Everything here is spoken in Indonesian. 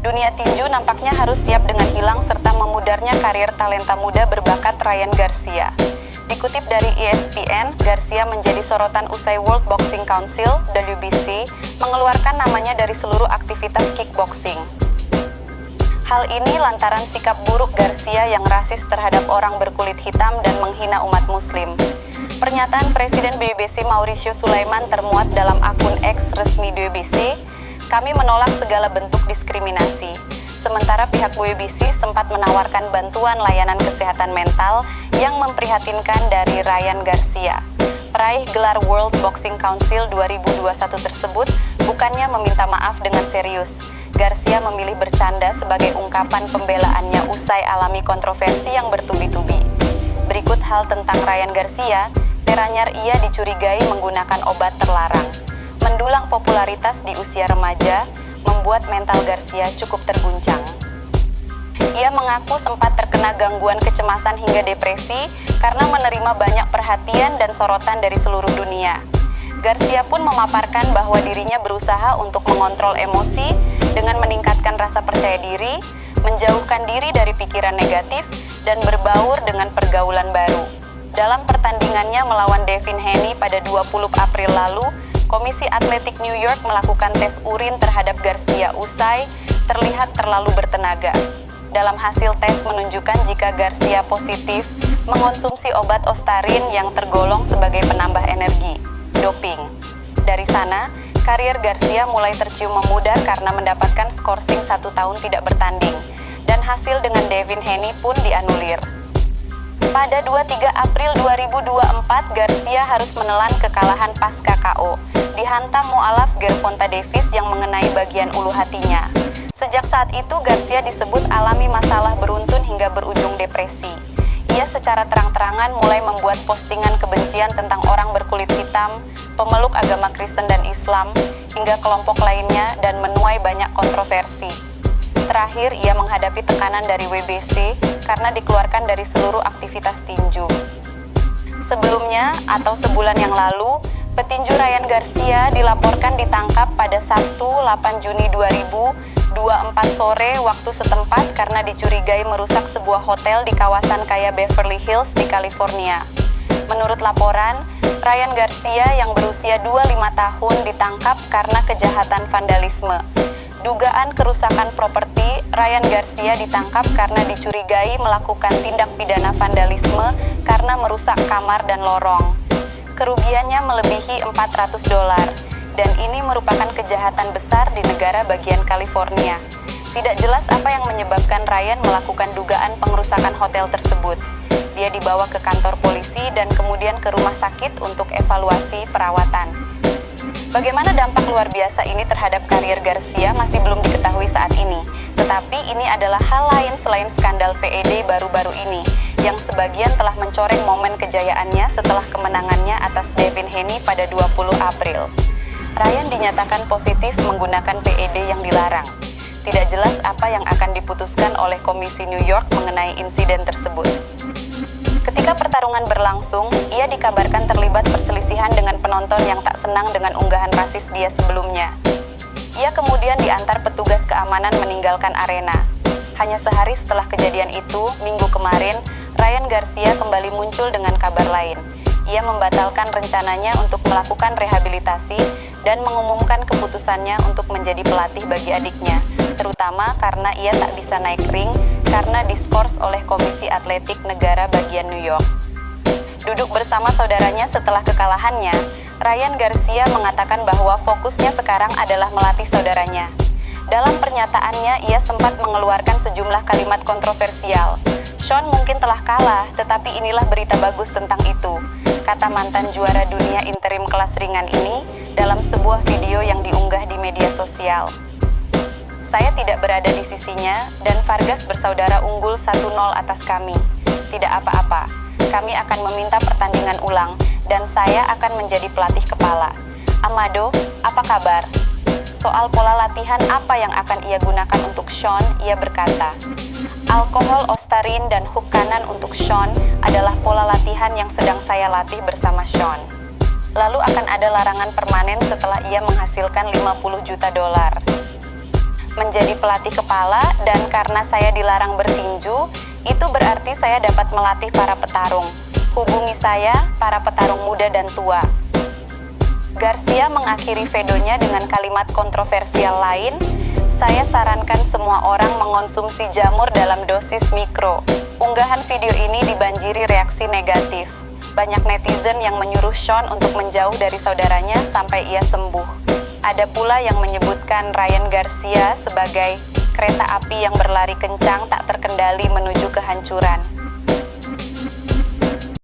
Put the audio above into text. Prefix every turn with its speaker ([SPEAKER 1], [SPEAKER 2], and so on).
[SPEAKER 1] Dunia tinju nampaknya harus siap dengan hilang serta memudarnya karir talenta muda berbakat Ryan Garcia. Dikutip dari ESPN, Garcia menjadi sorotan usai World Boxing Council (WBC) mengeluarkan namanya dari seluruh aktivitas kickboxing. Hal ini lantaran sikap buruk Garcia yang rasis terhadap orang berkulit hitam dan menghina umat muslim. Pernyataan Presiden WBC Mauricio Sulaiman termuat dalam akun X resmi WBC, "Kami menolak segala bentuk diskriminasi." Sementara pihak WBC sempat menawarkan bantuan layanan kesehatan mental yang memprihatinkan dari Ryan Garcia. Peraih gelar World Boxing Council 2021 tersebut bukannya meminta maaf dengan serius. Garcia memilih bercanda sebagai ungkapan pembelaannya usai alami kontroversi yang bertubi-tubi. Berikut hal tentang Ryan Garcia, teranyar ia dicurigai menggunakan obat terlarang. Mendulang popularitas di usia remaja, membuat mental Garcia cukup terguncang. Ia mengaku sempat terkena gangguan kecemasan hingga depresi karena menerima banyak perhatian dan sorotan dari seluruh dunia. Garcia pun memaparkan bahwa dirinya berusaha untuk mengontrol emosi dengan meningkatkan rasa percaya diri, menjauhkan diri dari pikiran negatif, dan berbaur dengan pergaulan baru. Dalam pertandingannya melawan Devin Haney pada 20 April lalu, Komisi Atletik New York melakukan tes urin terhadap Garcia usai terlihat terlalu bertenaga. Dalam hasil tes menunjukkan jika Garcia positif mengonsumsi obat Ostarin yang tergolong sebagai penambah energi, doping. Dari sana, karir Garcia mulai tercium memudar karena mendapatkan skorsing 1 tahun tidak bertanding, dan hasil dengan Devin Haney pun dianulir. Pada 23 April 2024, Garcia harus menelan kekalahan pasca KO. Dihantam mualaf Gervonta Davis yang mengenai bagian ulu hatinya. Sejak saat itu, Garcia disebut alami masalah beruntun hingga berujung depresi. Ia secara terang-terangan mulai membuat postingan kebencian tentang orang berkulit hitam, pemeluk agama Kristen dan Islam, hingga kelompok lainnya dan menuai banyak kontroversi. Terakhir, ia menghadapi tekanan dari WBC karena dikeluarkan dari seluruh aktivitas tinju. Sebelumnya, atau sebulan yang lalu, petinju Ryan Garcia dilaporkan ditangkap pada Sabtu 8 Juni 2024 sore waktu setempat karena dicurigai merusak sebuah hotel di kawasan kaya Beverly Hills di California. Menurut laporan, Ryan Garcia yang berusia 25 tahun ditangkap karena kejahatan vandalisme. Dugaan kerusakan properti, Ryan Garcia ditangkap karena dicurigai melakukan tindak pidana vandalisme karena merusak kamar dan lorong. Kerugiannya melebihi $400, dan ini merupakan kejahatan besar di negara bagian California. Tidak jelas apa yang menyebabkan Ryan melakukan dugaan pengerusakan hotel tersebut. Dia dibawa ke kantor polisi dan kemudian ke rumah sakit untuk evaluasi perawatan. Bagaimana dampak luar biasa ini terhadap karir Garcia masih belum diketahui saat ini. Tetapi ini adalah hal lain selain skandal PED baru-baru ini, yang sebagian telah mencoreng momen kejayaannya setelah kemenangannya atas Devin Haney pada 20 April. Ryan dinyatakan positif menggunakan PED yang dilarang. Tidak jelas apa yang akan diputuskan oleh Komisi New York mengenai insiden tersebut. Ketika pertarungan berlangsung, ia dikabarkan terlibat perselisihan dengan penonton yang tak senang dengan unggahan rasis dia sebelumnya. Ia kemudian diantar petugas keamanan meninggalkan arena. Hanya sehari setelah kejadian itu, Minggu kemarin, Ryan Garcia kembali muncul dengan kabar lain. Ia membatalkan rencananya untuk melakukan rehabilitasi dan mengumumkan keputusannya untuk menjadi pelatih bagi adiknya, terutama karena ia tak bisa naik ring karena diskors oleh Komisi Atletik Negara bagian New York. Duduk bersama saudaranya setelah kekalahannya, Ryan Garcia mengatakan bahwa fokusnya sekarang adalah melatih saudaranya. Dalam pernyataannya, ia sempat mengeluarkan sejumlah kalimat kontroversial. "Sean mungkin telah kalah, tetapi inilah berita bagus tentang itu," kata mantan juara dunia interim kelas ringan ini dalam sebuah video yang diunggah di media sosial. "Saya tidak berada di sisinya, dan Vargas bersaudara unggul 1-0 atas kami. Tidak apa-apa, kami akan meminta pertandingan ulang, dan saya akan menjadi pelatih kepala. Amado, apa kabar?" Soal pola latihan apa yang akan ia gunakan untuk Sean, ia berkata, "Alkohol Ostarin dan hook kanan untuk Sean adalah pola latihan yang sedang saya latih bersama Sean. Lalu akan ada larangan permanen setelah ia menghasilkan $50 juta. menjadi pelatih kepala, dan karena saya dilarang bertinju, itu berarti saya dapat melatih para petarung. Hubungi saya, para petarung muda dan tua. Garcia mengakhiri videonya dengan kalimat kontroversial lain, "Saya sarankan semua orang mengonsumsi jamur dalam dosis mikro." Unggahan video ini dibanjiri reaksi negatif. Banyak netizen yang menyuruh Shawn untuk menjauh dari saudaranya sampai ia sembuh. Ada pula yang menyebutkan Ryan Garcia sebagai kereta api yang berlari kencang tak terkendali menuju kehancuran.